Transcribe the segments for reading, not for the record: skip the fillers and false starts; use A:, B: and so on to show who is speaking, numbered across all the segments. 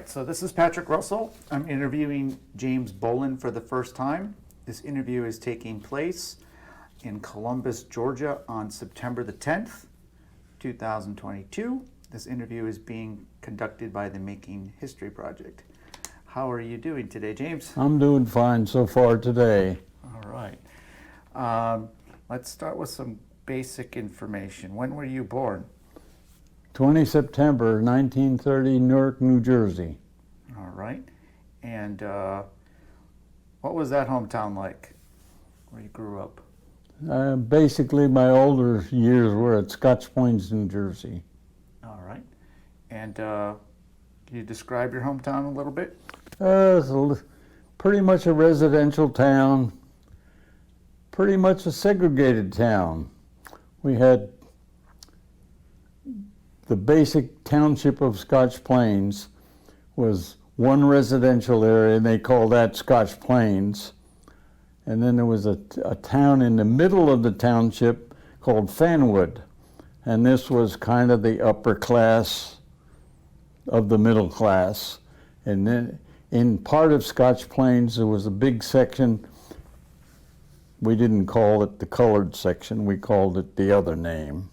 A: right, so this is Patrick Russell. I'm interviewing James Bolan for the first time. This interview is taking place in Columbus, Georgia on September the 10th, 2022. This interview is being conducted by the Making History Project. How are you doing today, James?
B: I'm doing fine so far today.
A: All right. Let's start with some basic information. When were you born?
B: 20 September 1930, Newark, New Jersey.
A: All right. And what was that hometown like where you grew up?
B: Basically, my older years were at Scotch Plains, New Jersey.
A: All right. And can you describe your hometown a little bit?
B: It's pretty much a residential town, pretty much a segregated town. We had the basic township of Scotch Plains was one residential area, and they called that Scotch Plains. And then there was a town in the middle of the township called Fanwood. And this was kind of the upper class of the middle class. And then in part of Scotch Plains, there was a big section. We didn't call it the colored section, we called it the other name.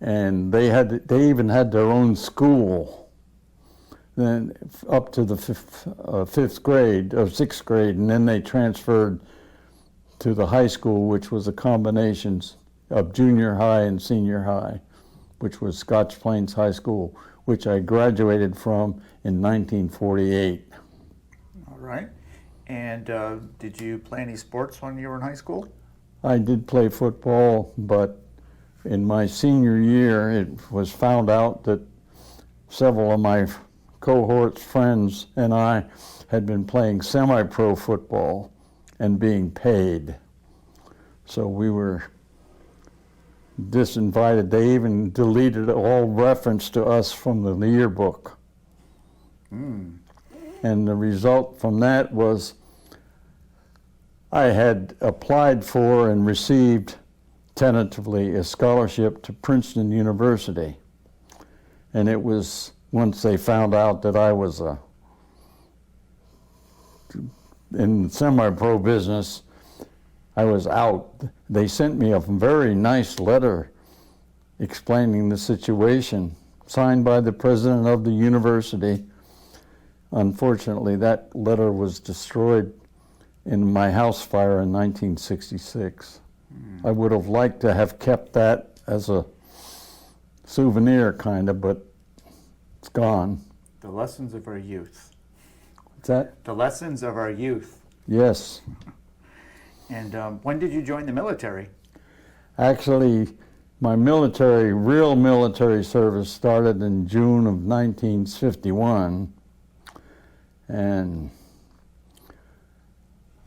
B: And they even had their own school, then up to the fifth grade or sixth grade, and then they transferred to the high school, which was a combination of junior high and senior high, which was Scotch Plains High School, which I graduated from in 1948.
A: All right. And did you play any sports when you were in high school?
B: I did play football, but in my senior year, it was found out that several of my cohort's friends and I had been playing semi-pro football and being paid. So we were disinvited. They even deleted all reference to us from the yearbook. And the result from that was I had applied for and received tentatively a scholarship to Princeton University. And it was once they found out that I was in the semi-pro business, I was out. They sent me a very nice letter explaining the situation, signed by the president of the university. Unfortunately, that letter was destroyed in my house fire in 1966. I would have liked to have kept that as a souvenir, kind of, but it's gone.
A: The lessons of our youth.
B: What's that?
A: The lessons of our youth.
B: Yes.
A: And when did you join the military?
B: Actually, my real military service started in June of 1951, and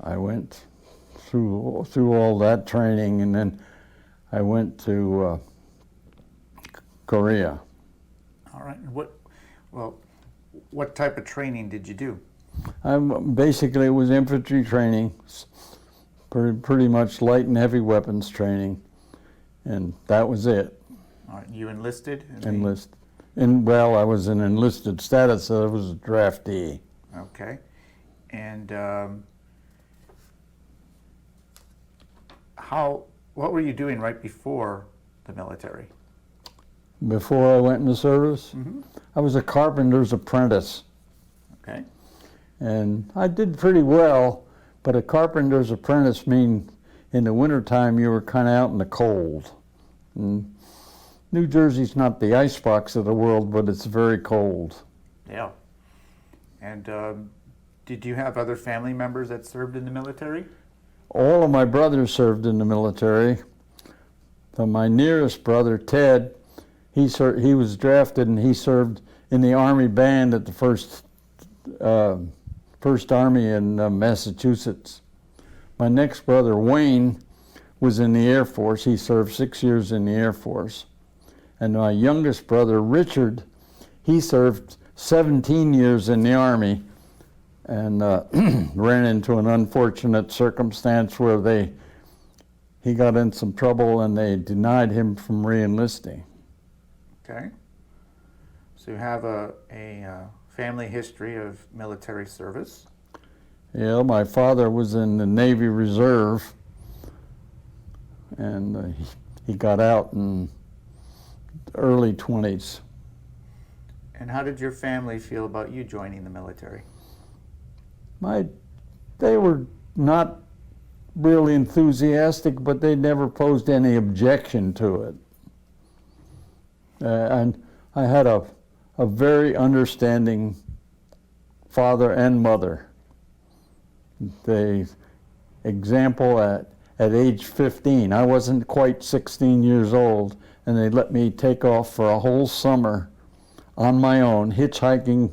B: I went through all that training, and then I went to Korea.
A: All right. What type of training did you do?
B: Basically, it was infantry training, pretty much light and heavy weapons training, and that was it.
A: All right. You enlisted?
B: Well, I was in enlisted status, so I was a draftee.
A: Okay. And what were you doing right before the military?
B: Before I went into service? I was a carpenter's apprentice.
A: Okay.
B: And I did pretty well, but a carpenter's apprentice means in the wintertime you were kind of out in the cold. And New Jersey's not the icebox of the world, but it's very cold.
A: Yeah. And did you have other family members that served in the military?
B: All of my brothers served in the military. But my nearest brother, Ted, he was drafted and he served in the Army band at the First Army in Massachusetts. My next brother, Wayne, was in the Air Force. He served 6 years in the Air Force. And my youngest brother, Richard, he served 17 years in the Army and ran into an unfortunate circumstance where he got in some trouble and they denied him from re-enlisting.
A: Okay. So you have a family history of military service.
B: Yeah, my father was in the Navy Reserve, and he got out in the early 20s.
A: And how did your family feel about you joining the military?
B: They were not really enthusiastic, but they never posed any objection to it. And I had a very understanding father and mother. The example, at age 15, I wasn't quite 16 years old, and they let me take off for a whole summer on my own, hitchhiking.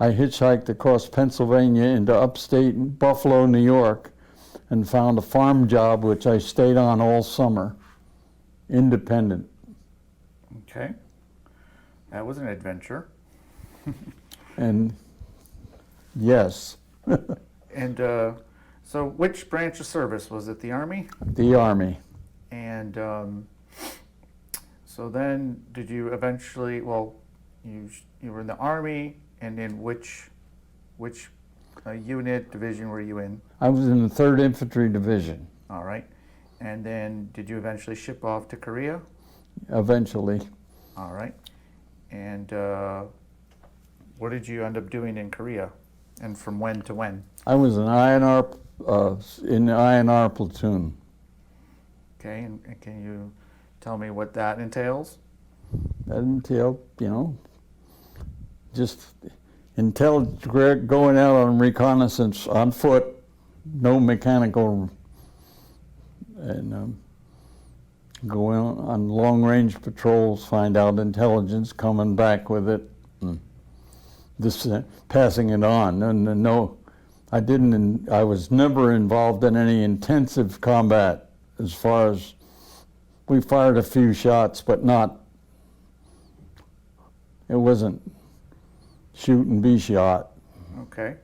B: I hitchhiked across Pennsylvania into upstate Buffalo, New York, and found a farm job which I stayed on all summer, independent.
A: Okay. That was an adventure.
B: And yes,
A: And so which branch of service? Was it the Army?
B: the Army.
A: And so then did you eventually, well, you were in the Army, and in which unit, division were you in?
B: I was in the 3rd Infantry Division,
A: All right. And then did you eventually ship off to Korea?
B: eventually.
A: All right. And what did you end up doing in Korea? And from when to when?
B: I was an INR, in the INR platoon.
A: Okay. And can you tell me what that entails?
B: That entailed, just going out on reconnaissance on foot, no mechanical, and going on long-range patrols, find out intelligence, coming back with it, and just passing it on. And no, I was never involved in any intensive combat. As far as we fired a few shots, but it wasn't shoot and be shot.
A: Okay.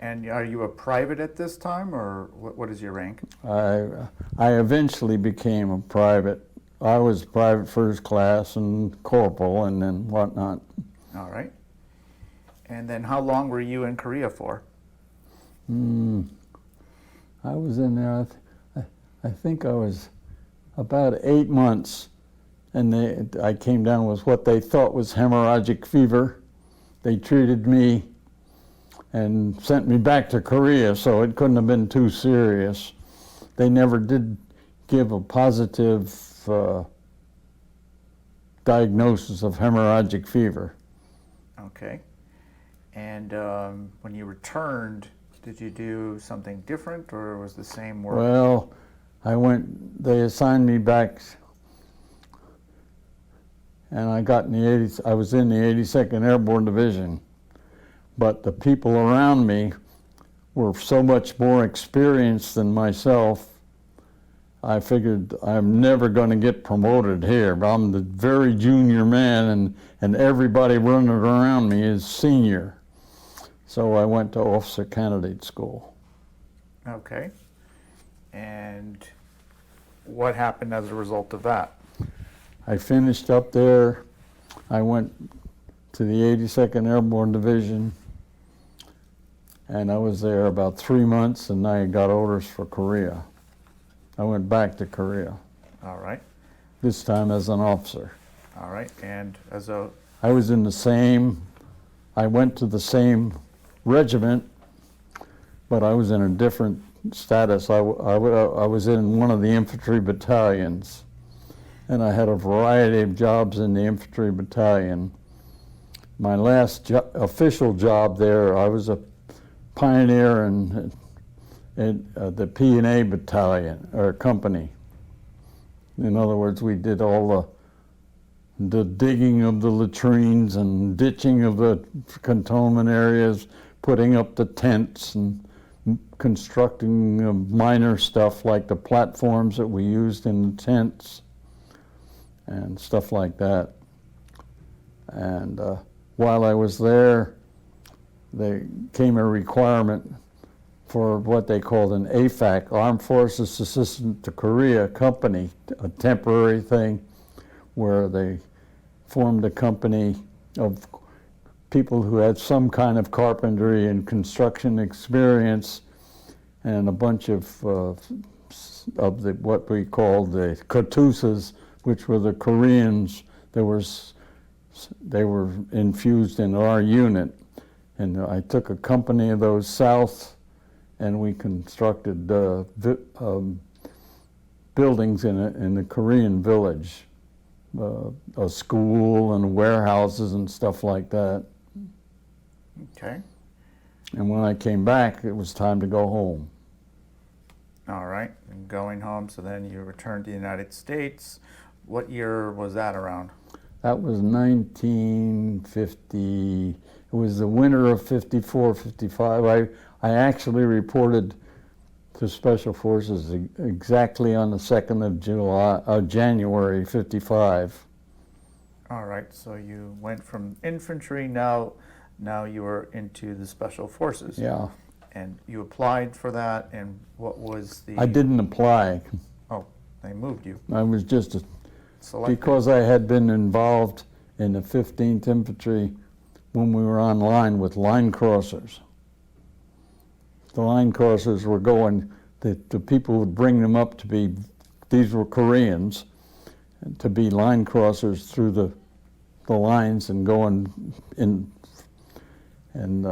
A: And are you a private at this time, or what is your rank?
B: I eventually became a private. I was private first class and corporal and then whatnot.
A: All right. And then how long were you in Korea for?
B: I was in there, I think I was about 8 months, and I came down with what they thought was hemorrhagic fever. They treated me and sent me back to Korea, so it couldn't have been too serious. They never did give a positive diagnosis of hemorrhagic fever.
A: Okay. And when you returned, did you do something different, or was the same work?
B: Well, they assigned me back, and I was in the 82nd Airborne Division. But the people around me were so much more experienced than myself. I figured I'm never going to get promoted here. I'm the very junior man, and everybody running around me is senior. So I went to officer candidate school.
A: Okay. And what happened as a result of that?
B: I finished up there. I went to the 82nd Airborne Division, and I was there about 3 months, and I got orders for Korea. I went back to Korea,
A: All right.
B: this time as an officer.
A: All right. And
B: I went to the same regiment, but I was in a different status. I was in one of the infantry battalions, and I had a variety of jobs in the infantry battalion. My last official job there, I was a pioneer in the P&A battalion, or company. In other words, we did all the digging of the latrines and ditching of the cantonment areas, putting up the tents and constructing minor stuff like the platforms that we used in the tents and stuff like that. And while I was there, there came a requirement for what they called an AFAC, Armed Forces Assistant to Korea company, a temporary thing where they formed a company of people who had some kind of carpentry and construction experience, and a bunch of the what we called the Katusas, which were the Koreans. They were infused in our unit, and I took a company of those south, and we constructed buildings in the Korean village, a school and warehouses and stuff like that.
A: Okay.
B: And when I came back, it was time to go home.
A: All right. And going home, so then you returned to the United States. What year was that around?
B: That was 1950. It was the winter of 54, 55. I actually reported to Special Forces exactly on the 2nd of January 55.
A: All right. So you went from infantry, now you were into the Special Forces.
B: Yeah.
A: And you applied for that, and what was the...
B: I didn't apply.
A: Oh, they moved you.
B: I was just
A: Selected.
B: because I had been involved in the 15th Infantry when we were on line with line crossers. The line crossers were going, the people would bring them up to be, these were Koreans, to be line crossers through the lines and going in. And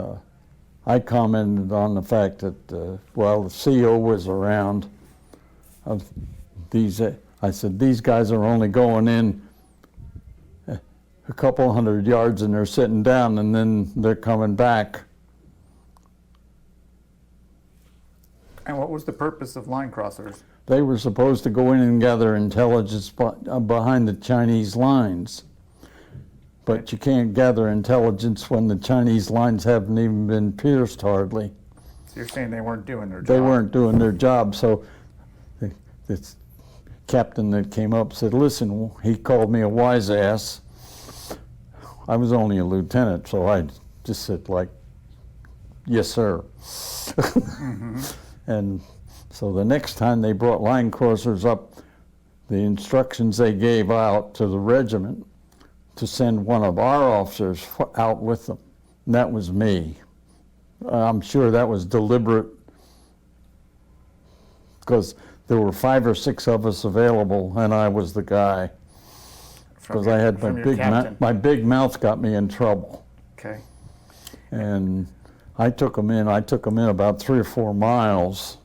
B: I commented on the fact that while the CO was around, I said, these guys are only going in a couple hundred yards and they're sitting down, and then they're coming back.
A: And what was the purpose of line crossers?
B: They were supposed to go in and gather intelligence behind the Chinese lines. But you can't gather intelligence when the Chinese lines haven't even been pierced hardly.
A: So you're saying they weren't doing their job?
B: They weren't doing their job, so this captain that came up said, listen, he called me a wise ass. I was only a lieutenant, so I just said, like, yes, sir.
A: Mm-hmm.
B: And so the next time they brought line crossers up, the instructions they gave out to the regiment to send one of our officers out with them. And that was me. I'm sure that was deliberate, because there were 5 or 6 of us available, and I was the guy. Because I had my big mouth got me in trouble.
A: Okay.
B: And I took them in about 3 or 4 miles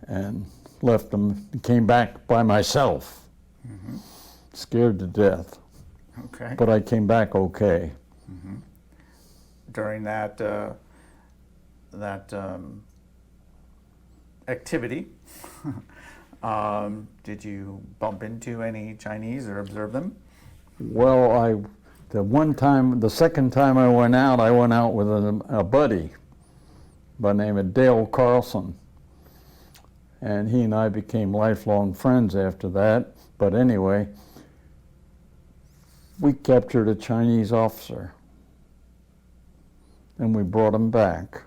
B: and left them, came back by myself. Mm-hmm. Scared to death.
A: Okay.
B: But I came back okay.
A: Mm-hmm. During that activity, did you bump into any Chinese or observe them?
B: Well, the second time I went out with a buddy by the name of Dale Carlson. And he and I became lifelong friends after that. But anyway, we captured a Chinese officer, and we brought him back.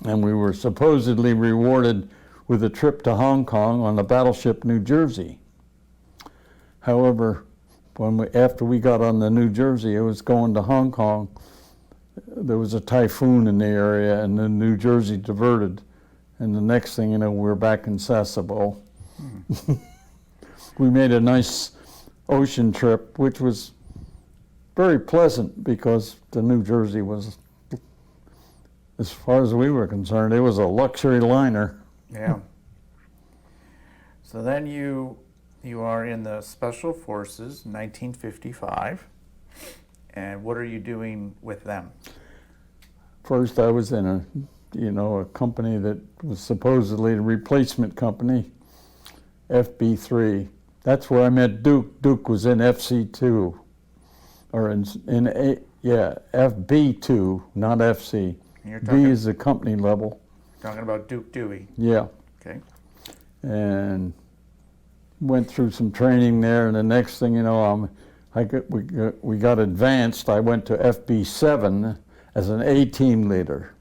B: And we were supposedly rewarded with a trip to Hong Kong on the battleship New Jersey. However, after we got on the New Jersey, it was going to Hong Kong. There was a typhoon in the area, and the New Jersey diverted. And the next thing you know, we were back in Sasebo. We made a nice ocean trip, which was very pleasant, because the New Jersey was, as far as we were concerned, it was a luxury liner.
A: Yeah. So then you are in the Special Forces, 1955, and what are you doing with them?
B: First, I was in a company that was supposedly a replacement company, FB3. That's where I met Duke. Duke was in FC2, or FB2, not FC. B is the company level.
A: Talking about Duke Dewey.
B: Yeah.
A: Okay.
B: And went through some training there, and the next thing you know, we got advanced. I went to FB7 as an A-team leader,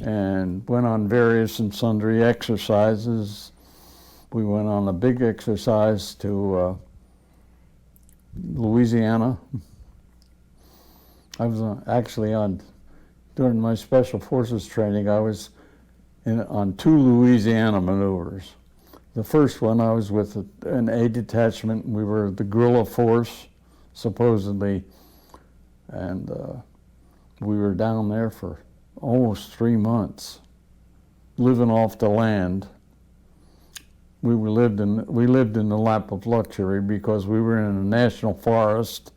B: and went on various and sundry exercises. We went on a big exercise to Louisiana. I was actually during my Special Forces training, I was on 2 Louisiana maneuvers. The first one, I was with an A detachment. We were the guerrilla force, supposedly, and we were down there for almost 3 months, living off the land. We lived in the lap of luxury because we were in a national forest.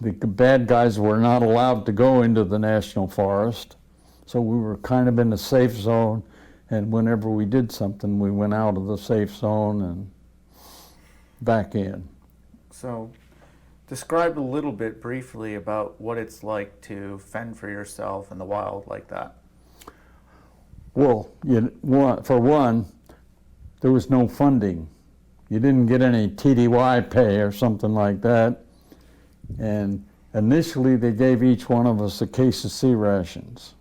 B: The bad guys were not allowed to go into the national forest, so we were kind of in a safe zone, and whenever we did something, we went out of the safe zone and back in.
A: So, describe a little bit briefly about what it's like to fend for yourself in the wild like that.
B: Well, for one, there was no funding. You didn't get any TDY pay or something like that. And initially they gave each one of us a case of C rations.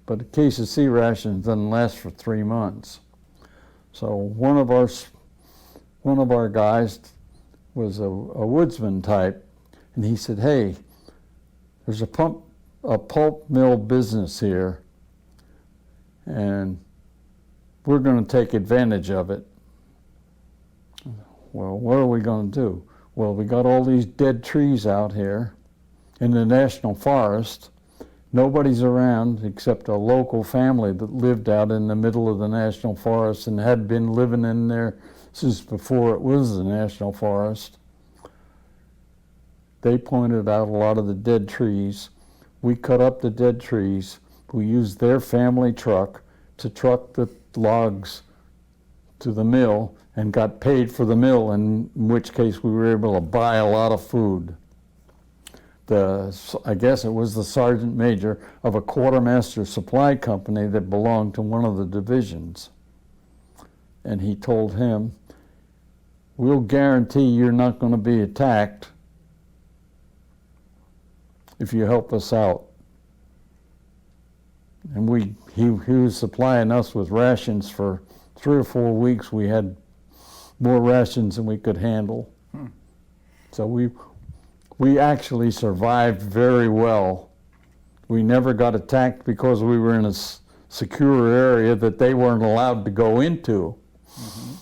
B: But a case of C rations doesn't last for 3 months. So one of our guys was a woodsman type, and he said, "Hey, there's a pulp mill business here, and we're going to take advantage of it." Well, what are we going to do? Well, we got all these dead trees out here in the national forest. Nobody's around except a local family that lived out in the middle of the national forest and had been living in there since before it was the national forest. They pointed out a lot of the dead trees. We cut up the dead trees. We used their family truck to truck the logs to the mill and got paid for the mill, in which case we were able to buy a lot of food. I guess it was the sergeant major of a quartermaster supply company that belonged to one of the divisions. And he told him, "We'll guarantee you're not going to be attacked if you help us out." And he was supplying us with rations for 3 or 4 weeks. We had more rations than we could handle. So we actually survived very well. We never got attacked because we were in a secure area that they weren't allowed to go into.
A: Mm-hmm.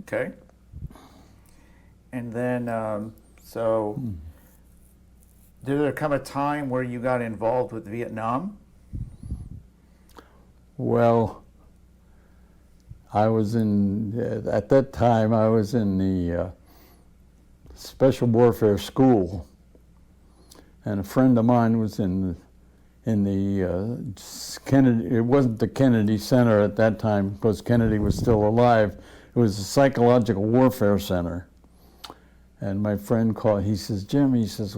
A: Okay. And then, did there come a time where you got involved with Vietnam?
B: Well, at that time, I was in the Special Warfare School, and a friend of mine was in the Kennedy. It wasn't the Kennedy Center at that time because Kennedy was still alive. It was the Psychological Warfare Center. And my friend called. He says, "Jim," he says,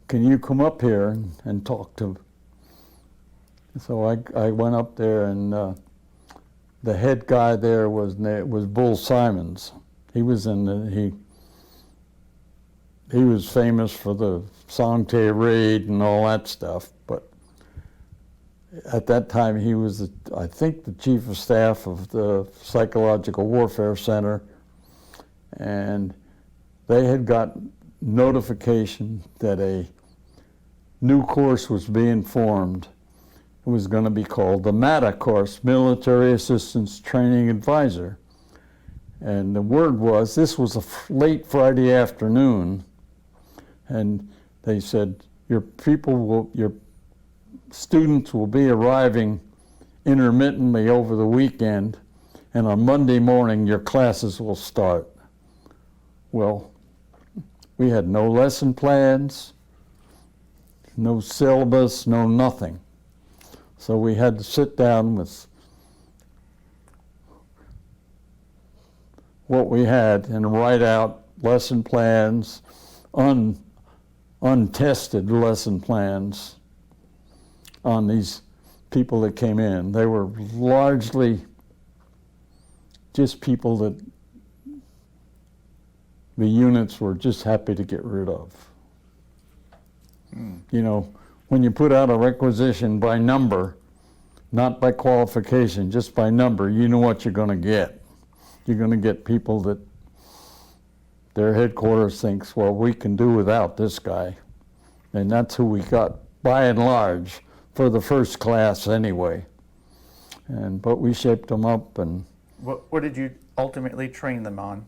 B: "can you come up here and talk to?" So I went up there, and the head guy there was Bull Simons. He was he was famous for the Song Tay raid and all that stuff, but at that time he was, I think, the chief of staff of the Psychological Warfare Center, and they had got notification that a new course was being formed. It was going to be called the MATA course, Military Assistance Training Advisor. And the word was, this was a late Friday afternoon, and they said, your students will be arriving intermittently over the weekend, and on Monday morning your classes will start. Well, we had no lesson plans, no syllabus, no nothing. So we had to sit down with what we had and write out lesson plans, untested lesson plans on these people that came in. They were largely just people that the units were just happy to get rid of. You know, when you put out a requisition by number, not by qualification, just by number, you know what you're going to get. You're going to get people that their headquarters thinks, well, we can do without this guy. And that's who we got, by and large, for the first class anyway. But we shaped them up, and
A: What did you ultimately train them on?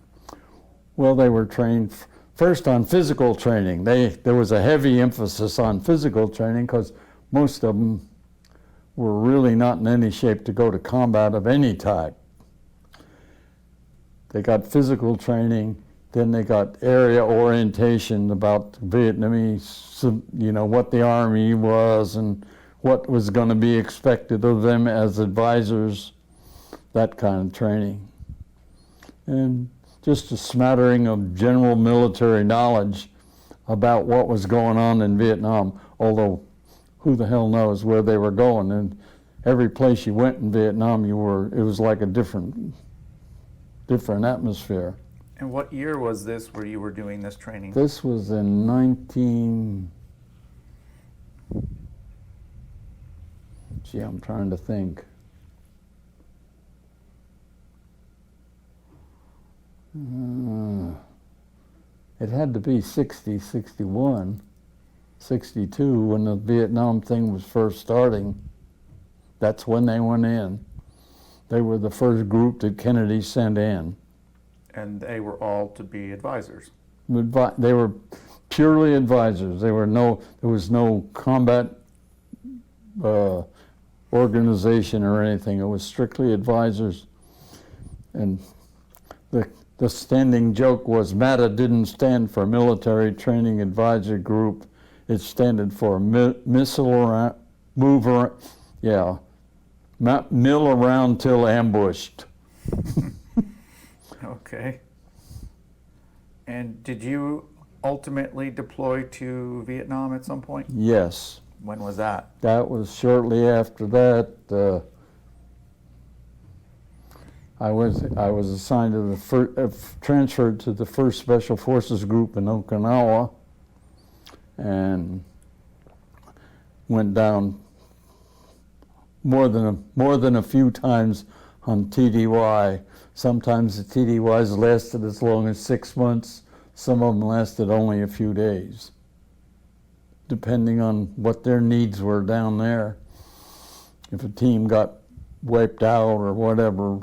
B: well, they were trained first on physical training. There was a heavy emphasis on physical training because most of them were really not in any shape to go to combat of any type. They got physical training, then they got area orientation about Vietnamese, what the Army was and what was going to be expected of them as advisors, that kind of training. And just a smattering of general military knowledge about what was going on in Vietnam, although who the hell knows where they were going. And every place you went in Vietnam, it was like a different atmosphere.
A: And what year was this where you were doing this training?
B: This was in 19... Gee, I'm trying to think. It had to be 60, 61, 62 when the Vietnam thing was first starting. That's when they went in. They were the first group that Kennedy sent in.
A: And they were all to be advisors.
B: They were purely advisors. There was no combat organization or anything. It was strictly advisors. And the standing joke was MATA didn't stand for Military Training Advisory Group. It stood for Mill around till ambushed.
A: Okay. And did you ultimately deploy to Vietnam at some point?
B: Yes.
A: When was that?
B: That was shortly after that. I was assigned to transferred to the 1st Special Forces Group in Okinawa, and went down more than a few times on TDY. Sometimes the TDYs lasted as long as 6 months. Some of them lasted only a few days, depending on what their needs were down there. If a team got wiped out or whatever,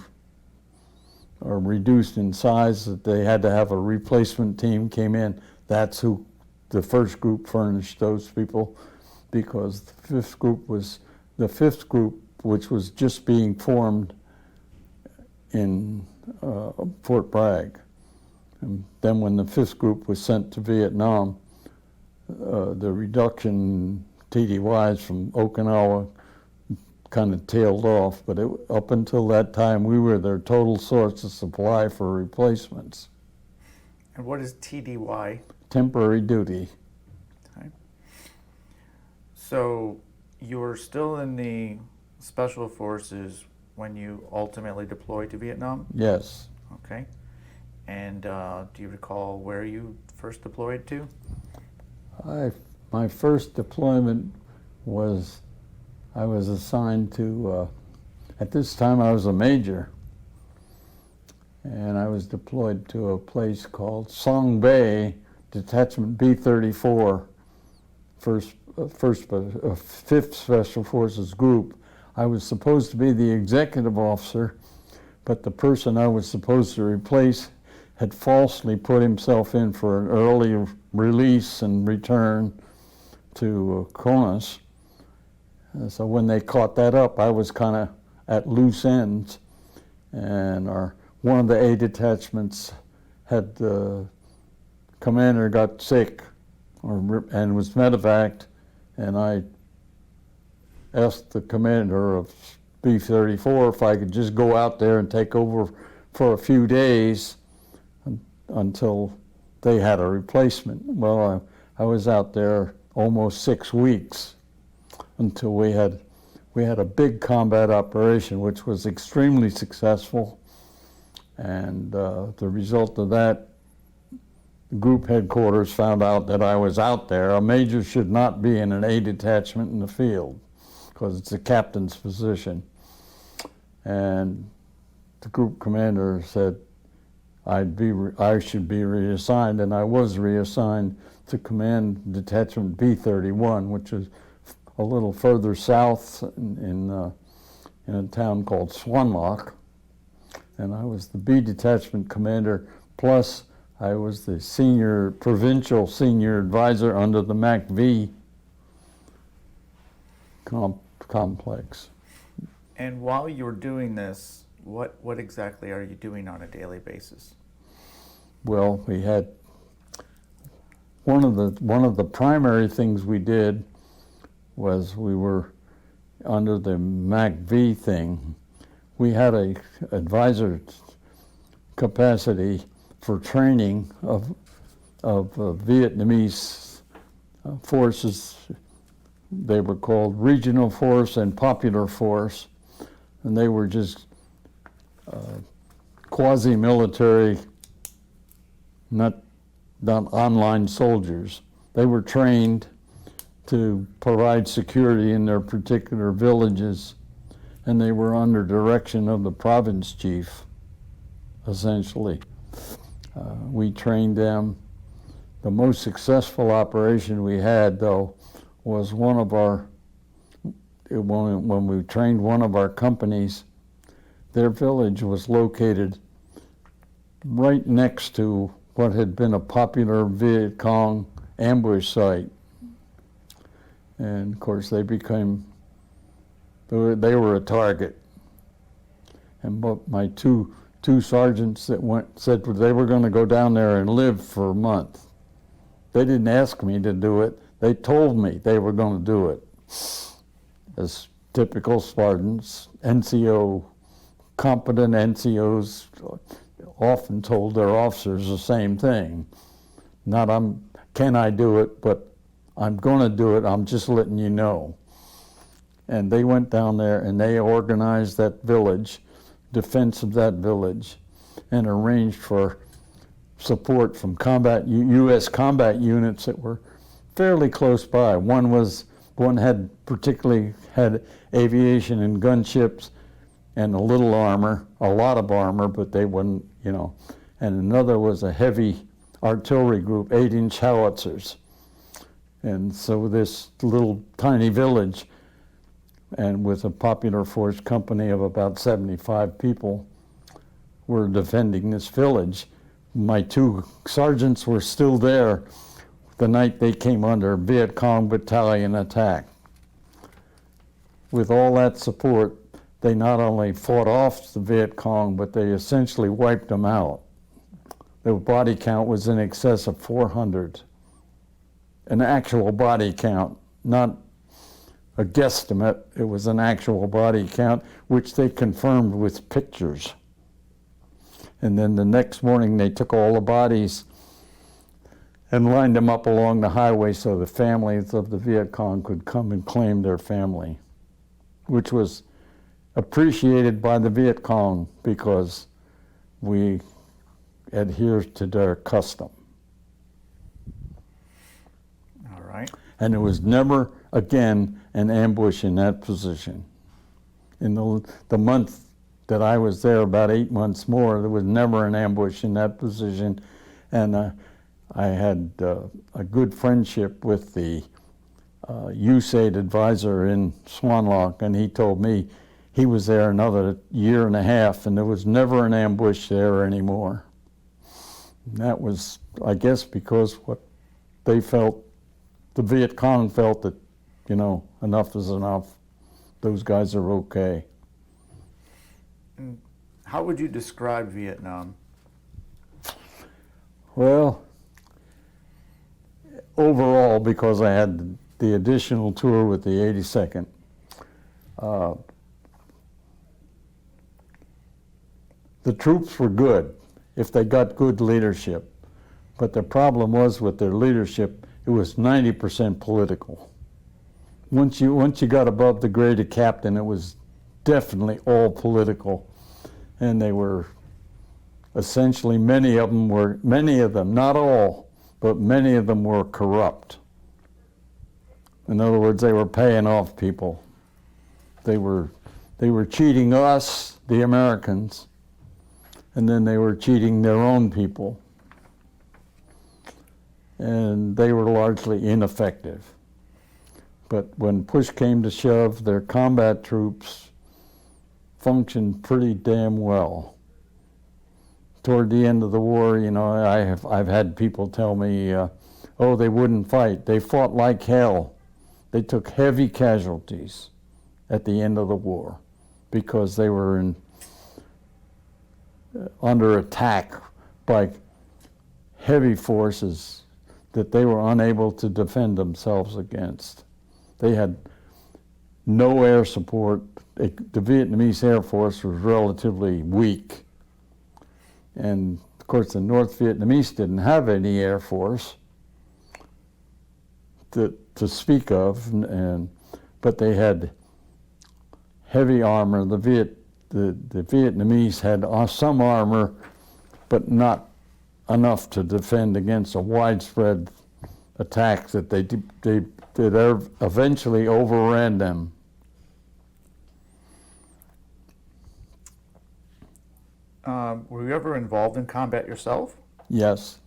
B: or reduced in size, that they had to have a replacement team came in, that's who the 1st group furnished those people, because the 5th group, which was just being formed in Fort Bragg. And then when the 5th group was sent to Vietnam, the reduction TDYs from Okinawa kind of tailed off, but up until that time, we were their total source of supply for replacements.
A: And what is TDY?
B: Temporary duty.
A: Okay. So you were still in the Special Forces when you ultimately deployed to Vietnam?
B: Yes.
A: Okay. And do you recall where you first deployed to?
B: My first deployment was, I was assigned to, at this time I was a major, and I was deployed to a place called Song Bay, Detachment B-34, 5th Special Forces Group. I was supposed to be the executive officer, but the person I was supposed to replace had falsely put himself in for an early release and return to CONUS. So when they caught that up, I was kind of at loose ends, and one of the A detachments had the commander got sick and was medevaced, and I asked the commander of B-34 if I could just go out there and take over for a few days until they had a replacement. Well, I was out there almost 6 weeks until we had a big combat operation, which was extremely successful. And the result of that, group headquarters found out that I was out there. A major should not be in an A detachment in the field because it's a captain's position. And the group commander said, I should be reassigned, and I was reassigned to command detachment B-31, which is a little further south in a town called Swanlock, and I was the B detachment commander, plus I was the provincial senior advisor under the MAC-V complex.
A: And while you're doing this, what exactly are you doing on a daily basis?
B: Well, we had one of the primary things we did was we were under the MAC-V thing. We had a advisor capacity for training of Vietnamese forces. They were called Regional Force and Popular Force, and they were just quasi-military, not online soldiers. They were trained to provide security in their particular villages, and they were under direction of the province chief, essentially. We trained them. The most successful operation we had, though, was when we trained one of our companies. Their village was located right next to what had been a popular Viet Cong ambush site. And of course they were a target. And my two sergeants that said they were going to go down there and live for a month. They didn't ask me to do it. They told me they were going to do it. As typical Spartans, competent NCOs often told their officers the same thing. Not can I do it, but I'm going to do it, I'm just letting you know. And they went down there and they organized that village, defense of that village, and arranged for support from U.S. combat units that were fairly close by. One particularly had aviation and gunships and a little armor, a lot of armor, but they wouldn't, and another was a heavy artillery group, 8-inch howitzers. And so this little tiny village, and with a popular force company of about 75 people, were defending this village. My two sergeants were still there the night they came under Viet Cong battalion attack. With all that support, they not only fought off the Viet Cong, but they essentially wiped them out. Their body count was in excess of 400. An actual body count, not a guesstimate. It was an actual body count, which they confirmed with pictures. And then the next morning, they took all the bodies and lined them up along the highway so the families of the Viet Cong could come and claim their family, which was appreciated by the Viet Cong because we adhered to their custom.
A: All right.
B: And there was never again an ambush in that position. In the month that I was there, about 8 months more, there was never an ambush in that position. And I had a good friendship with the USAID advisor in Swanlock, and he told me he was there another year and a half, and there was never an ambush there anymore. And that was, I guess, because what they felt, the Viet Cong felt that, enough is enough. Those guys are okay.
A: How would you describe Vietnam?
B: Well, overall, because I had the additional tour with the 82nd, the troops were good if they got good leadership. But the problem was with their leadership, it was 90% political. Once you got above the grade of captain, it was definitely all political. And they were essentially, many of them, not all, but many of them were corrupt. In other words, they were paying off people. They were cheating us, the Americans, and then they were cheating their own people. And they were largely ineffective. But when push came to shove, their combat troops functioned pretty damn well. Toward the end of the war, you know, I've had people tell me, oh, they wouldn't fight. They fought like hell. They took heavy casualties at the end of the war because they were under attack by heavy forces that they were unable to defend themselves against. They had no air support. The Vietnamese Air Force was relatively weak. And of course the North Vietnamese didn't have any Air Force to speak of, but they had heavy armor. The Vietnamese had some armor, but not enough to defend against a widespread attack that they eventually overran them.
A: Were you ever involved in combat yourself?
B: Yes.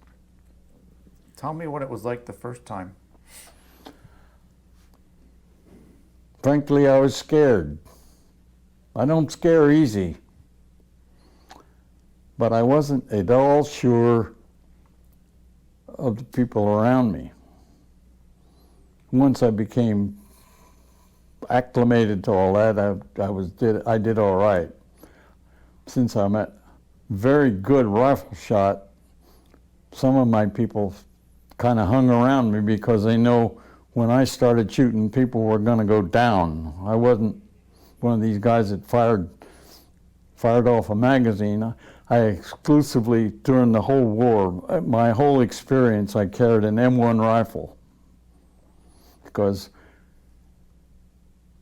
A: Tell me what it was like the first time.
B: Frankly, I was scared. I don't scare easy. But I wasn't at all sure of the people around me. Once I became acclimated to all that, I did all right. Since I'm a very good rifle shot, some of my people kind of hung around me because they know when I started shooting, people were going to go down. I wasn't one of these guys that fired off a magazine. I exclusively, during the whole war, my whole experience, I carried an M1 rifle because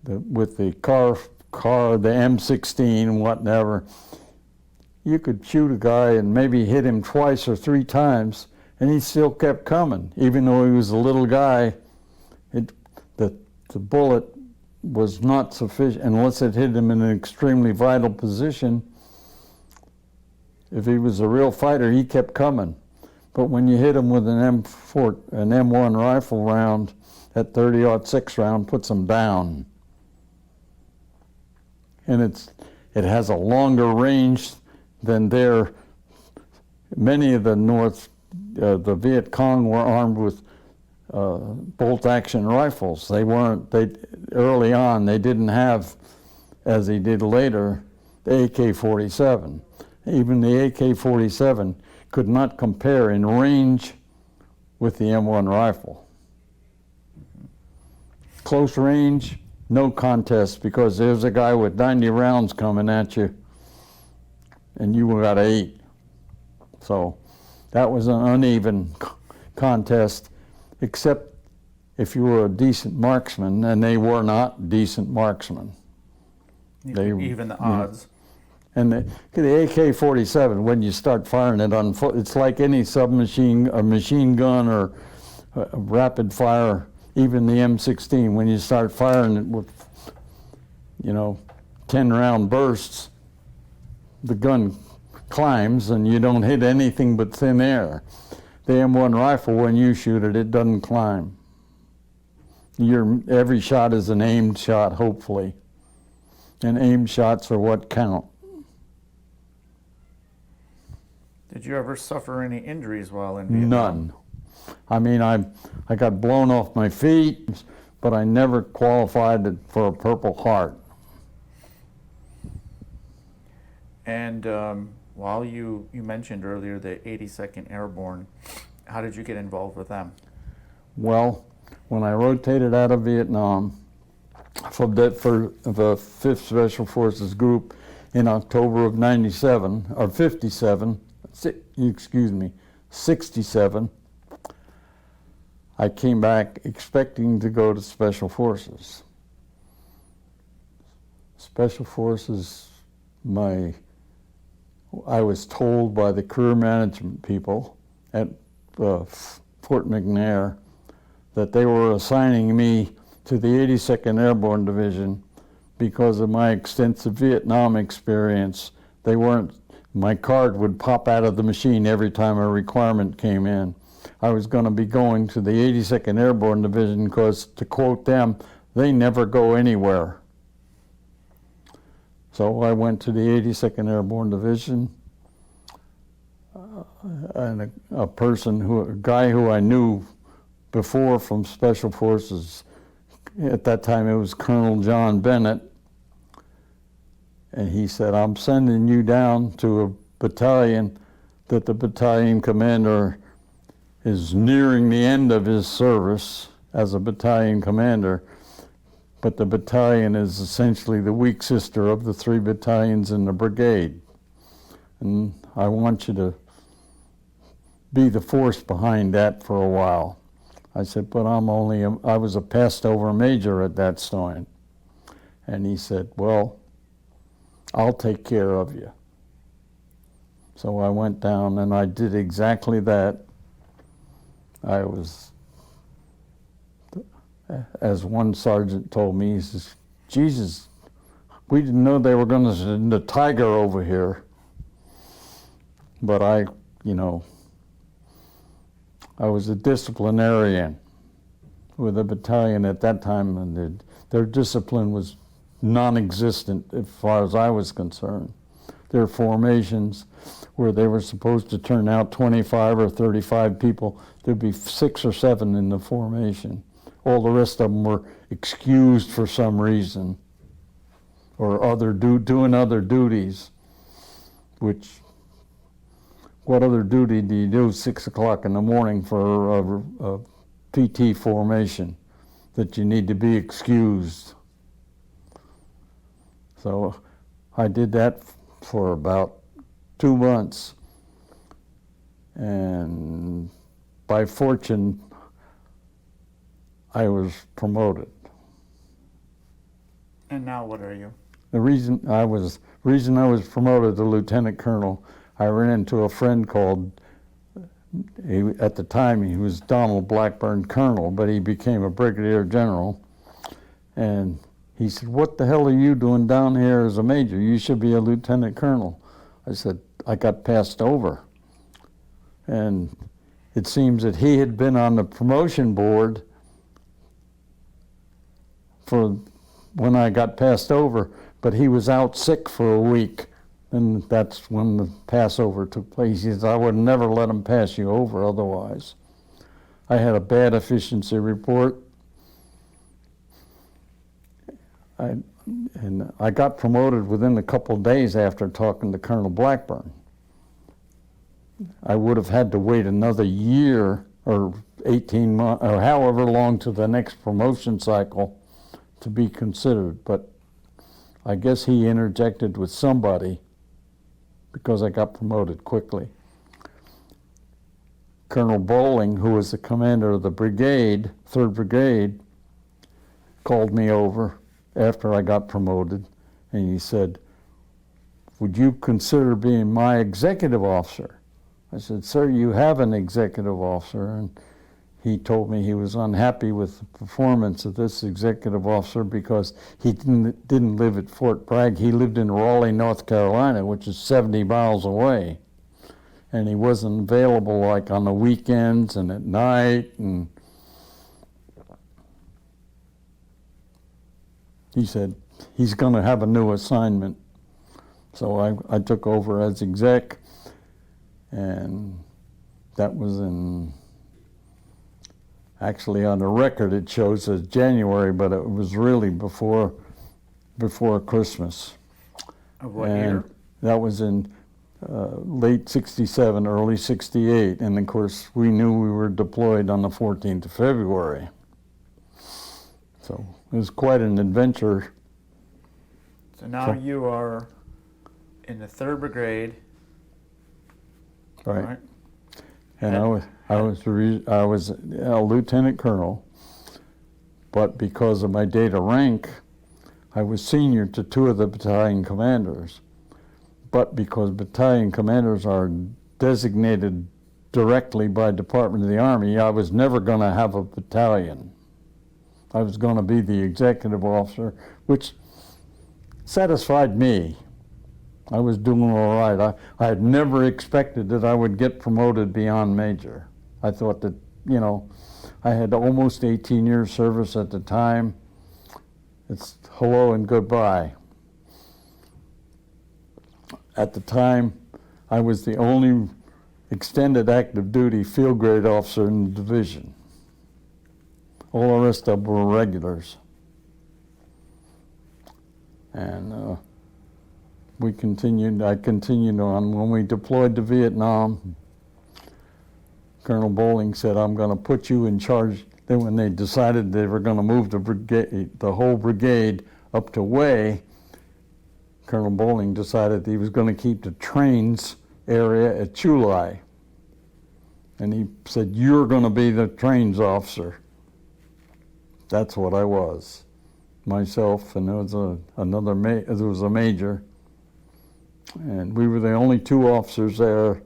B: with the car, the M16, whatever, you could shoot a guy and maybe hit him twice or three times, and he still kept coming, even though he was a little guy. The bullet was not sufficient unless it hit him in an extremely vital position. If he was a real fighter, he kept coming. But when you hit him with an M1 rifle round, that 30-06 round puts him down. And it has a longer range than many of the Viet Cong were armed with bolt-action rifles. Early on, they didn't have, as they did later, the AK-47. Even the AK-47 could not compare in range with the M1 rifle. Close range, no contest, because there's a guy with 90 rounds coming at you, and you got 8. So that was an uneven contest, except if you were a decent marksman, and they were not decent marksmen.
A: Even the odds.
B: And the AK-47, when you start firing it on foot, it's like any submachine or machine gun or rapid fire, even the M16. When you start firing it with, 10-round bursts, the gun climbs and you don't hit anything but thin air. The M1 rifle, when you shoot it, it doesn't climb. Every shot is an aimed shot, hopefully. And aimed shots are what count.
A: Did you ever suffer any injuries while in Vietnam?
B: None. I mean, I got blown off my feet, but I never qualified for a Purple Heart.
A: And while you mentioned earlier the 82nd Airborne, how did you get involved with them?
B: Well, when I rotated out of Vietnam for the 5th Special Forces Group in October of 97, or 57, 67, I came back expecting to go to Special Forces. Special Forces, I was told by the career management people at Fort McNair that they were assigning me to the 82nd Airborne Division because of my extensive Vietnam experience. They weren't my card would pop out of the machine every time a requirement came in. I was going to be going to the 82nd Airborne Division because, to quote them, they never go anywhere. So I went to the 82nd Airborne Division, and a guy who I knew before from Special Forces, at that time it was Colonel John Bennett, and he said, I'm sending you down to a battalion that the battalion commander is nearing the end of his service as a battalion commander, but the battalion is essentially the weak sister of the 3 battalions in the brigade. And I want you to be the force behind that for a while. I said, but I was a passed over major at that time. And he said, well, I'll take care of you. So I went down and I did exactly that. I was, as one sergeant told me, he says, Jesus, we didn't know they were going to send the Tiger over here. But I was a disciplinarian with a battalion at that time, and their discipline was non-existent as far as I was concerned. Their formations, where they were supposed to turn out 25 or 35 people, there'd be 6 or 7 in the formation. All the rest of them were excused for some reason, or doing other duties, which, what other duty do you do 6 o'clock in the morning for a PT formation that you need to be excused? So I did that for about 2 months, and by fortune, I was promoted.
A: And now what are you?
B: The reason I was promoted to lieutenant colonel, I ran into a friend called, at the time he was Donald Blackburn Colonel, but he became a brigadier general, and he said, what the hell are you doing down here as a major? You should be a lieutenant colonel. I said, I got passed over. And it seems that he had been on the promotion board for when I got passed over, but he was out sick for a week, and that's when the passover took place. He said, I would never let him pass you over otherwise. I had a bad efficiency report. I got promoted within a couple of days after talking to Colonel Blackburn. I would have had to wait another year or 18 months, or however long to the next promotion cycle to be considered, but I guess he interjected with somebody because I got promoted quickly. Colonel Bolan, who was the commander of the brigade, 3rd Brigade, called me over after I got promoted, and he said, would you consider being my executive officer? I said, sir, you have an executive officer. And he told me he was unhappy with the performance of this executive officer because he didn't live at Fort Bragg. He lived in Raleigh, North Carolina, which is 70 miles away. And he wasn't available like on the weekends and at night. And he said he's going to have a new assignment. So I took over as exec, and that was actually on the record it shows as January, but it was really before Christmas.
A: Of what year?
B: That was in late 67, early 68, and of course we knew we were deployed on the 14th of February. So it was quite an adventure.
A: So now you are in the 3rd Brigade.
B: Right. And I was a lieutenant colonel, but because of my date of rank, I was senior to 2 of the battalion commanders. But because battalion commanders are designated directly by Department of the Army, I was never going to have a battalion. I was going to be the executive officer, which satisfied me. I was doing all right. I had never expected that I would get promoted beyond major. I thought that, you know, I had almost 18 years service at the time. It's hello and goodbye. At the time, I was the only extended active duty field grade officer in the division. All the rest of them were regulars. And I continued on. When we deployed to Vietnam, Colonel Bolan said, I'm going to put you in charge. Then when they decided they were going to move the whole brigade up to Hue, Colonel Bolan decided he was going to keep the trains area at Chulai. And he said, you're going to be the trains officer. That's what I was. Myself, and there was there was a major. And we were the only two officers there.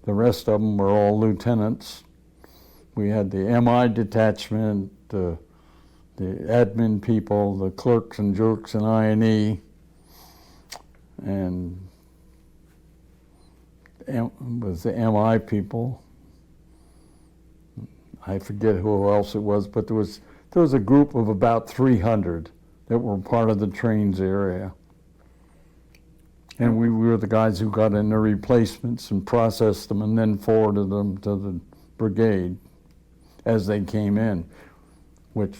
B: The rest of them were all lieutenants. We had the MI detachment, the admin people, the clerks and jerks and I&E, and was the MI people. I forget who else it was, but there was a group of about 300 that were part of the trains area. And we were the guys who got in the replacements and processed them and then forwarded them to the brigade as they came in, which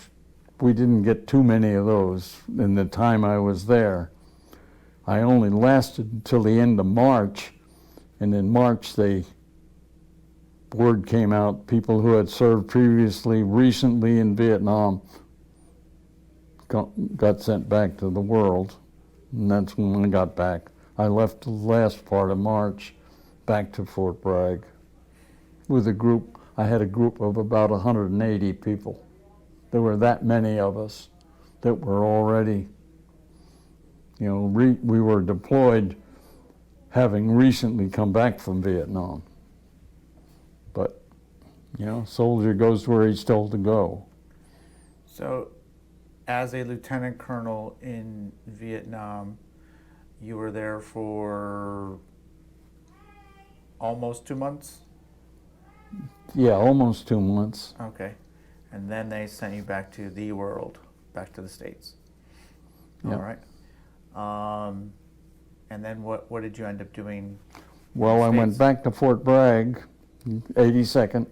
B: we didn't get too many of those in the time I was there. I only lasted until the end of March, and in March word came out, people who had served previously, recently in Vietnam, got sent back to the world, and that's when I got back. I left the last part of March back to Fort Bragg with a group. I had a group of about 180 people. There were that many of us that were already, you know, we were deployed having recently come back from Vietnam. But, you know, soldier goes where he's told to go.
A: So, as a lieutenant colonel in Vietnam, you were there for almost 2 months?
B: Yeah, almost 2 months.
A: Okay. And then they sent you back to the world, back to the States.
B: Yep.
A: All right. And then what did you end up doing?
B: Well, I went back to Fort Bragg, 82nd.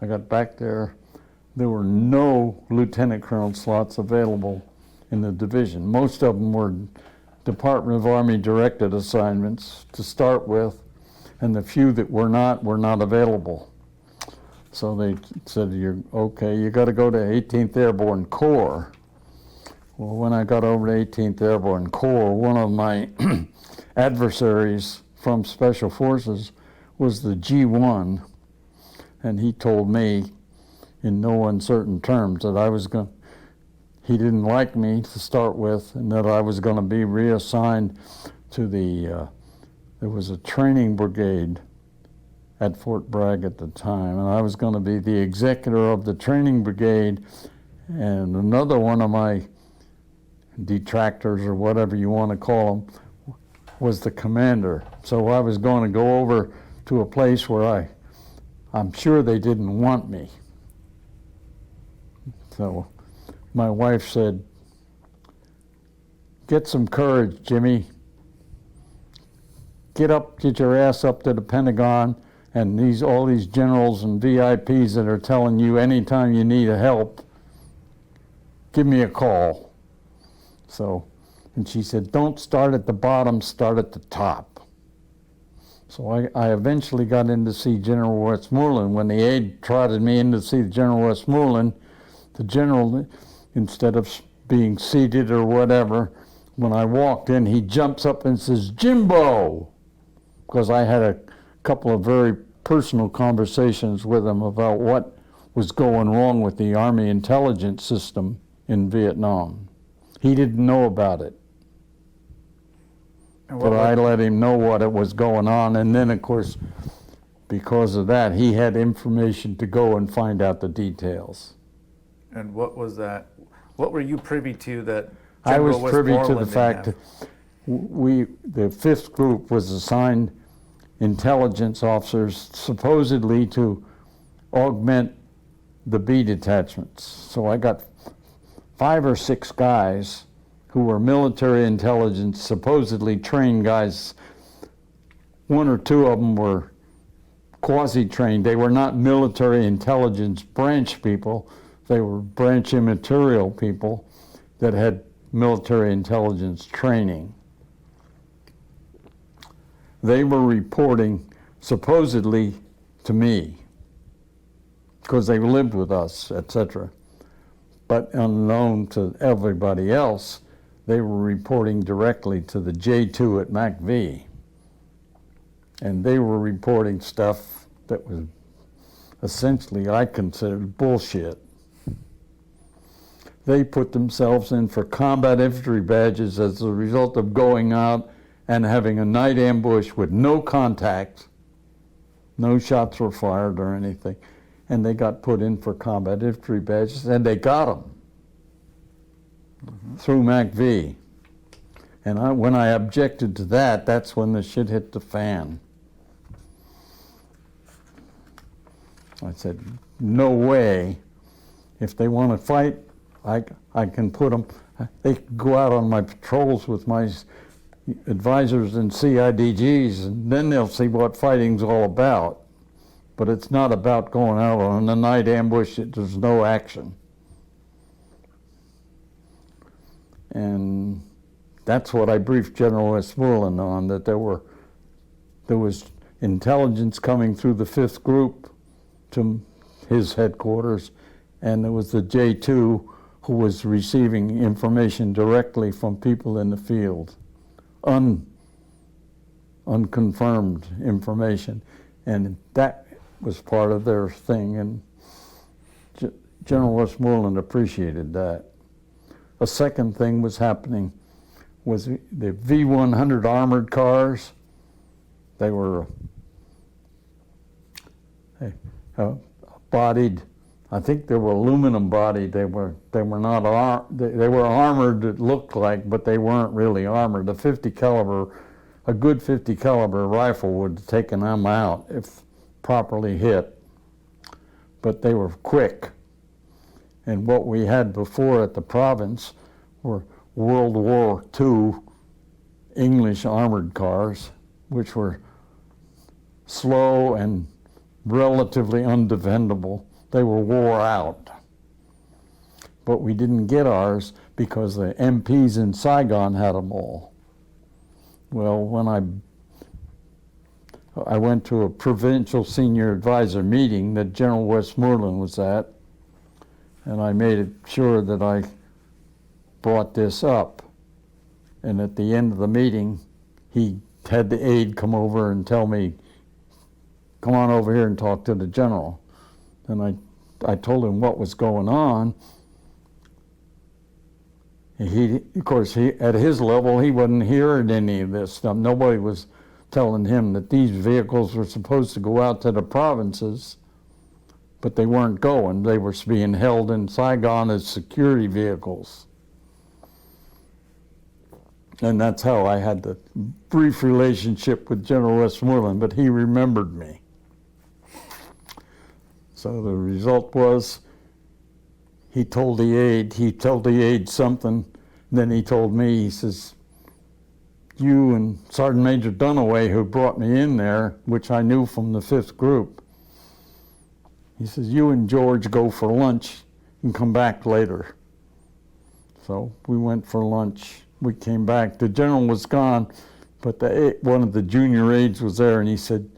B: I got back there. There were no lieutenant colonel slots available in the division. Most of them were Department of Army directed assignments to start with, and the few that were not available. So they said, "You're okay, you got to go to 18th Airborne Corps." Well, when I got over to 18th Airborne Corps, one of my adversaries from Special Forces was the G1, and he told me in no uncertain terms that he didn't like me to start with, and that I was going to be reassigned to there was a training brigade at Fort Bragg at the time, and I was going to be the executor of the training brigade, and another one of my detractors, or whatever you want to call them, was the commander. So I was going to go over to a place where I'm sure they didn't want me. So my wife said, "Get some courage, Jimmy. Get your ass up to the Pentagon, and all these generals and VIPs that are telling you anytime you need help, give me a call." So, and she said, "Don't start at the bottom, start at the top." So I eventually got in to see General Westmoreland. When the aide trotted me in to see General Westmoreland, the general, instead of being seated or whatever, when I walked in, he jumps up and says, "Jimbo," because I had a couple of very personal conversations with him about what was going wrong with the Army intelligence system in Vietnam. He didn't know about it, but I let him know what it was going on, and then, of course, because of that, he had information to go and find out the details.
A: And what was that? What were you privy to that
B: I was
A: General
B: privy to
A: Westmoreland
B: the fact
A: didn't
B: that the fifth group was assigned intelligence officers supposedly to augment the B detachments. So I got 5 or 6 guys who were military intelligence, supposedly trained guys. 1 or 2 of them were quasi-trained. They were not military intelligence branch people. They were branch immaterial people that had military intelligence training. They were reporting supposedly to me because they lived with us, etc. But unknown to everybody else, they were reporting directly to the J2 at MACV. And they were reporting stuff that was essentially, I considered, bullshit. They put themselves in for combat infantry badges as a result of going out and having a night ambush with no contact. No shots were fired or anything. And they got put in for combat infantry badges, and they got them through MACV. And when I objected to that, that's when the shit hit the fan. I said, no way. If they want to fight, I can put them, they can go out on my patrols with my advisors and CIDGs, and then they'll see what fighting's all about. But it's not about going out on a night ambush. There's no action. And that's what I briefed General Westmoreland on, that there was intelligence coming through the 5th group to his headquarters, and there was the J2 who was receiving information directly from people in the field, unconfirmed information, and that was part of their thing, and General Westmoreland appreciated that. A second thing was happening was the V-100 armored cars. They were bodied. I think they were aluminum bodied. They were not they were armored. It looked like, but they weren't really armored. A good 50 caliber rifle would have taken them out if properly hit. But they were quick. And what we had before at the province were World War II English armored cars, which were slow and relatively undefendable. They were wore out. But we didn't get ours because the MPs in Saigon had them all. Well, when I went to a provincial senior advisor meeting that General Westmoreland was at, and I made it sure that I brought this up. And at the end of the meeting, he had the aide come over and tell me, come on over here and talk to the general. And I told him what was going on. And of course, at his level, he wasn't hearing any of this stuff. Nobody was telling him that these vehicles were supposed to go out to the provinces, but they weren't going. They were being held in Saigon as security vehicles. And that's how I had the brief relationship with General Westmoreland, but he remembered me. So the result was, he told the aide something, then he told me, he says, you and Sergeant Major Dunaway, who brought me in there, which I knew from the 5th group, he says, you and George go for lunch and come back later. So we went for lunch. We came back. The general was gone, but one of the junior aides was there, and he said,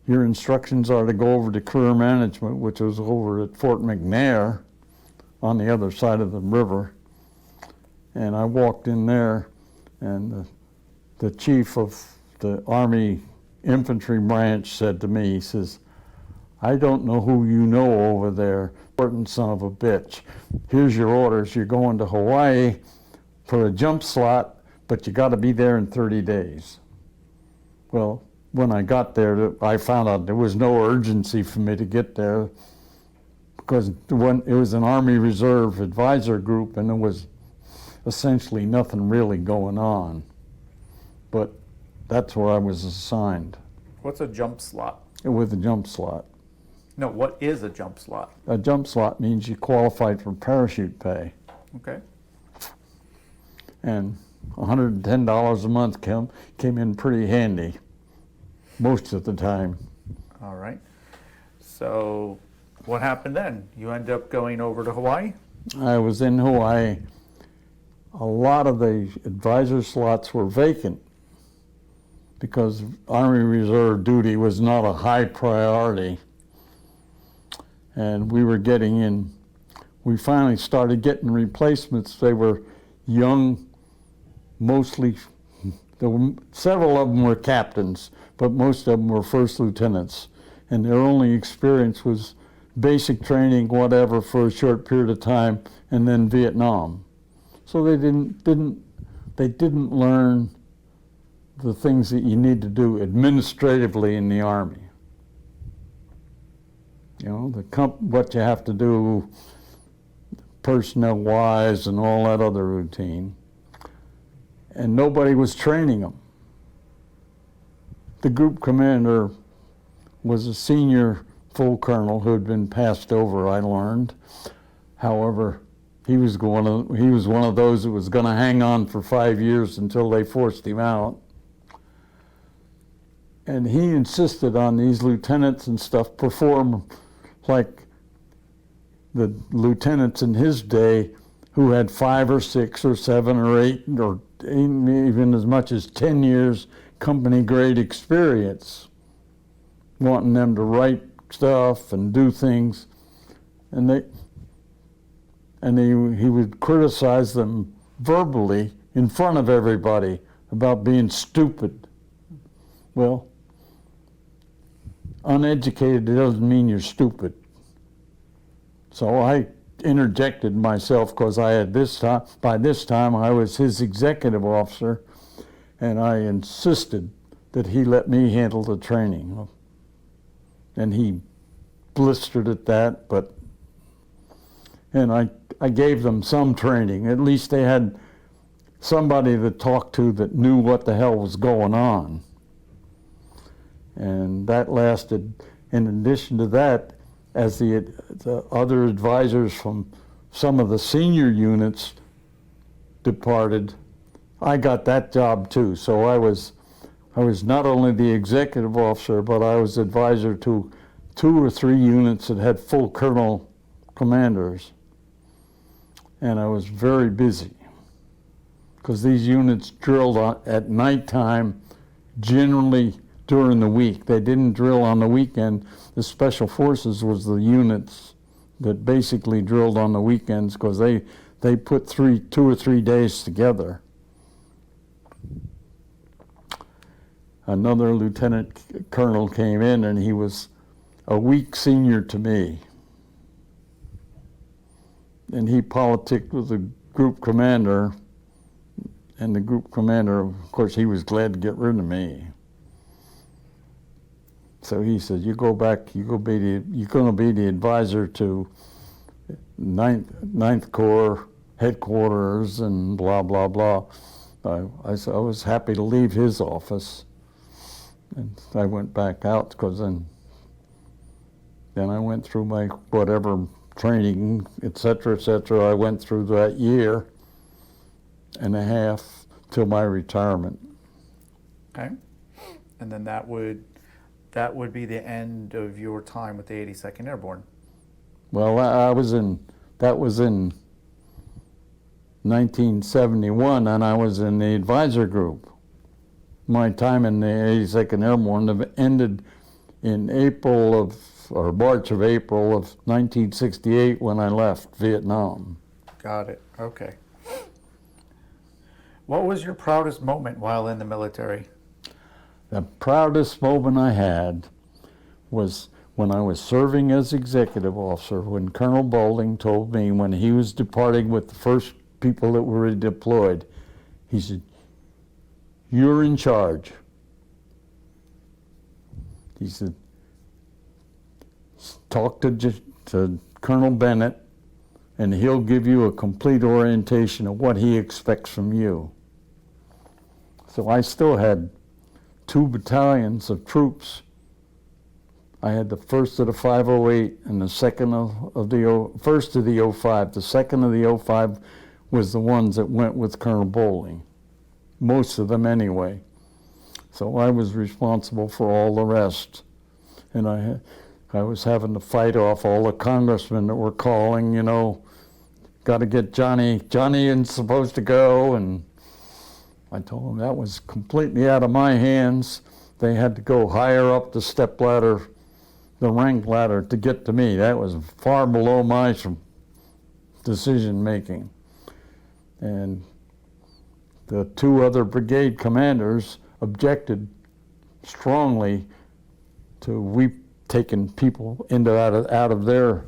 B: your instructions are to go over to career management, which was over at Fort McNair on the other side of the river. And I walked in there, and the chief of the Army Infantry branch said to me, he says, I don't know who you know over there, important son of a bitch. Here's your orders. You're going to Hawaii for a jump slot, but you got to be there in 30 days. Well, when I got there, I found out there was no urgency for me to get there because it was an Army Reserve advisor group, and there was essentially nothing really going on. but that's where I was assigned,
A: What's a jump slot?
B: with a jump slot.
A: No, what is a jump slot?
B: A jump slot means you qualified for parachute pay,
A: Okay.
B: and $110 a month came in pretty handy most of the time.
A: All right. So what happened then? You ended up going over to Hawaii?
B: I was in Hawaii. A lot of the advisor slots were vacant because Army Reserve duty was not a high priority. And we were getting in, we finally started getting replacements. They were young, mostly, several of them were captains, but most of them were first lieutenants. And their only experience was basic training, whatever, for a short period of time, and then Vietnam. So they didn't learn the things that you need to do administratively in the Army. You know, what you have to do personnel-wise and all that other routine. And nobody was training them. The group commander was a senior full colonel who had been passed over, I learned. However, he was one of those that was going to hang on for 5 years until they forced him out. And he insisted on these lieutenants and stuff perform like the lieutenants in his day who had 5 or 6 or 7 or 8 or even as much as 10 years company grade experience, wanting them to write stuff and do things, and he would criticize them verbally in front of everybody about being stupid. Well, uneducated doesn't mean you're stupid. So I interjected myself because by this time I was his executive officer, and I insisted that he let me handle the training. And he blistered at that, and I gave them some training. At least they had somebody to talk to that knew what the hell was going on. And that lasted. In addition to that, as the other advisors from some of the senior units departed, I got that job too. So I was not only the executive officer, but I was advisor to 2 or 3 units that had full colonel commanders. And I was very busy because these units drilled at nighttime, generally during the week. They didn't drill on the weekend. The Special Forces was the units that basically drilled on the weekends because they put 2 or 3 days together. Another lieutenant colonel came in, and he was a week senior to me. And he politicked with the group commander, and the group commander, of course, he was glad to get rid of me. So he said, you go back, you're going to be the advisor to Ninth Corps headquarters and blah, blah, blah. I was happy to leave his office. And I went back out because then I went through my whatever training, et cetera, I went through that year and a half till my retirement.
A: Okay. And then that would be the end of your time with the 82nd Airborne.
B: Well, that was in 1971, and I was in the advisor group. My time in the 82nd Airborne ended in March of April of 1968 when I left Vietnam.
A: Got it. Okay. What was your proudest moment while in the military?
B: The proudest moment I had was when I was serving as executive officer, when Colonel Bolan told me when he was departing with the first people that were deployed, he said, "You're in charge." He said, "Talk to Colonel Bennett, and he'll give you a complete orientation of what he expects from you." So I still had 2 battalions of troops. I had the 1st of the 508 and the 2nd of the 1st of the 05. The 2nd of the 05 was the ones that went with Colonel Bolan. Most of them anyway. So I was responsible for all the rest. And I was having to fight off all the congressmen that were calling, you know, got to get Johnny. Johnny isn't supposed to go. And I told them that was completely out of my hands. They had to go higher up the step ladder, the rank ladder, to get to me. That was far below my decision making. And the 2 other brigade commanders objected strongly to we taking people out of their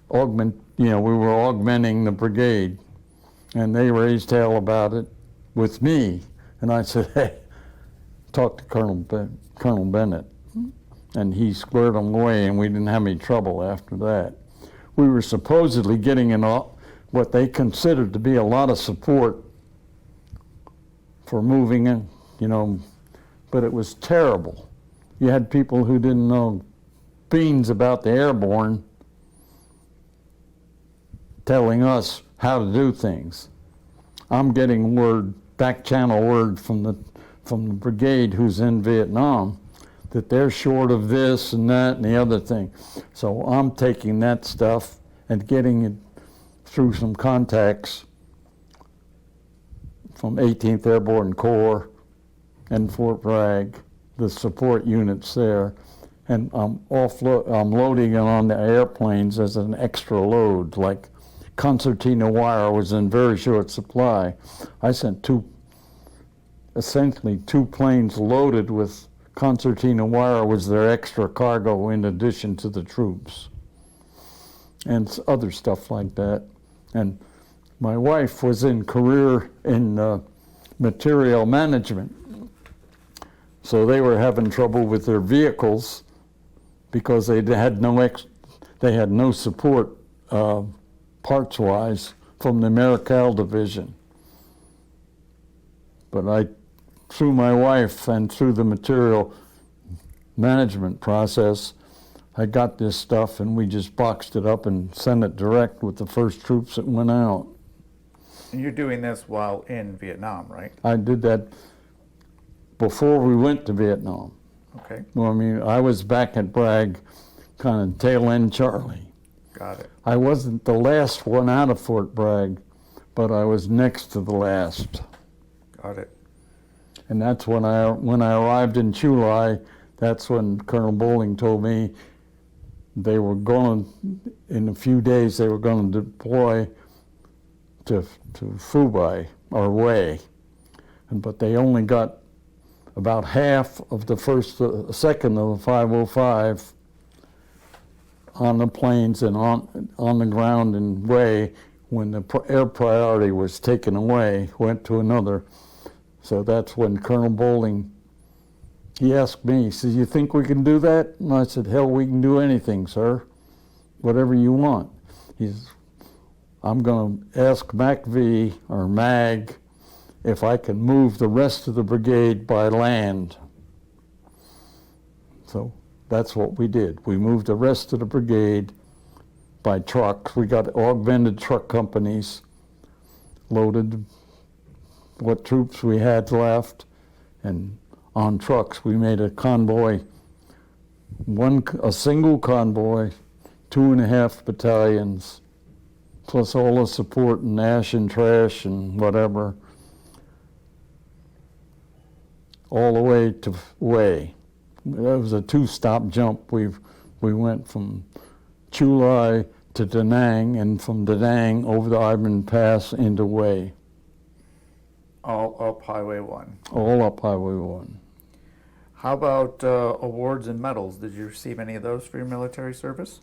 B: we were augmenting the brigade, and they raised hell about it with me. And I said, hey, talk to Colonel Bennett. And he squared them away, and we didn't have any trouble after that. We were supposedly getting what they considered to be a lot of support for moving in, you know, but it was terrible. You had people who didn't know beans about the Airborne telling us how to do things. I'm getting back channel word from the brigade who's in Vietnam that they're short of this and that and the other thing. So I'm taking that stuff and getting it through some contacts from 18th Airborne Corps and Fort Bragg, the support units there, and I'm loading it on the airplanes as an extra load. Like concertina wire was in very short supply. I sent essentially two planes loaded with concertina wire was their extra cargo in addition to the troops and other stuff like that. And my wife was in material management, so they were having trouble with their vehicles because they had no support parts-wise from the Marical division. But through my wife and through the material management process, I got this stuff and we just boxed it up and sent it direct with the first troops that went out.
A: And you're doing this while in Vietnam, right?
B: I did that before we went to Vietnam.
A: Okay.
B: Well, I mean, I was back at Bragg, kind of tail end Charlie.
A: Got it.
B: I wasn't the last one out of Fort Bragg, but I was next to the last.
A: Got it.
B: And that's when I arrived in Chulai, that's when Colonel Bolan told me they were going, in a few days, they were going to deploy to Phu or Hue. But they only got about half of the second of the 505 on the planes and on the ground in Hue when the air priority was taken away, went to another. So that's when Colonel Bolan, he asked me, he said, "You think we can do that?" And I said, "Hell, we can do anything, sir. Whatever you want." I'm going to ask MACV or MAG if I can move the rest of the brigade by land. So that's what we did. We moved the rest of the brigade by truck. We got augmented truck companies, loaded what troops we had left, and on trucks we made a convoy, a single convoy, 2.5 battalions, plus all the support and ash and trash and whatever, all the way to Hue. That was a 2-stop jump. We went from Chulai to Da Nang, and from Da Nang over the Ivan Pass into Hue.
A: All up Highway 1.
B: All up Highway 1.
A: How about awards and medals? Did you receive any of those for your military service?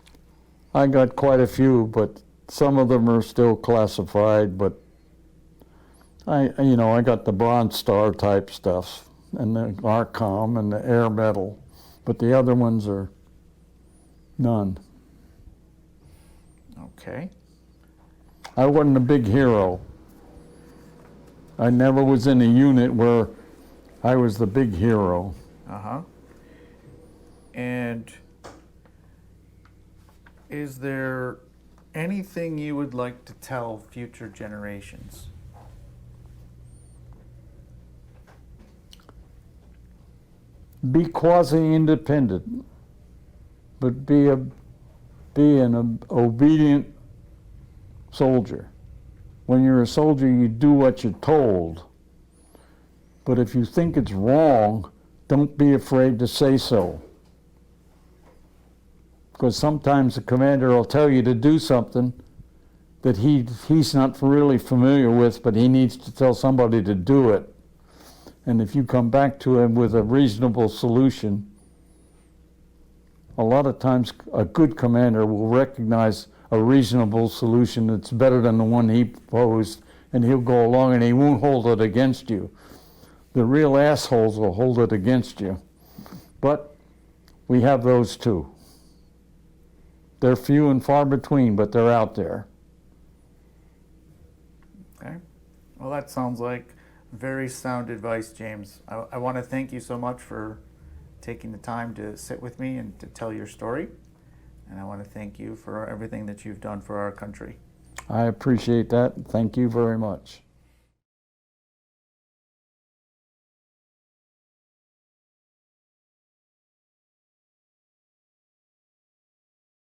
B: I got quite a few, but some of them are still classified. But I got the Bronze Star type stuff, and the ARCOM and the Air Medal, but the other ones are none.
A: Okay.
B: I wasn't a big hero. I never was in a unit where I was the big hero.
A: Uh-huh. And is there anything you would like to tell future generations?
B: Be quasi-independent, but be an obedient soldier. When you're a soldier, you do what you're told. But if you think it's wrong, don't be afraid to say so. Because sometimes the commander will tell you to do something that he's not really familiar with, but he needs to tell somebody to do it. And if you come back to him with a reasonable solution, a lot of times a good commander will recognize a reasonable solution that's better than the one he proposed, and he'll go along and he won't hold it against you. The real assholes will hold it against you. But we have those too. They're few and far between, but they're out there.
A: Okay. Well, that sounds like very sound advice, James. I want to thank you so much for taking the time to sit with me and to tell your story. And I want to thank you for everything that you've done for our country.
B: I appreciate that. Thank you very much.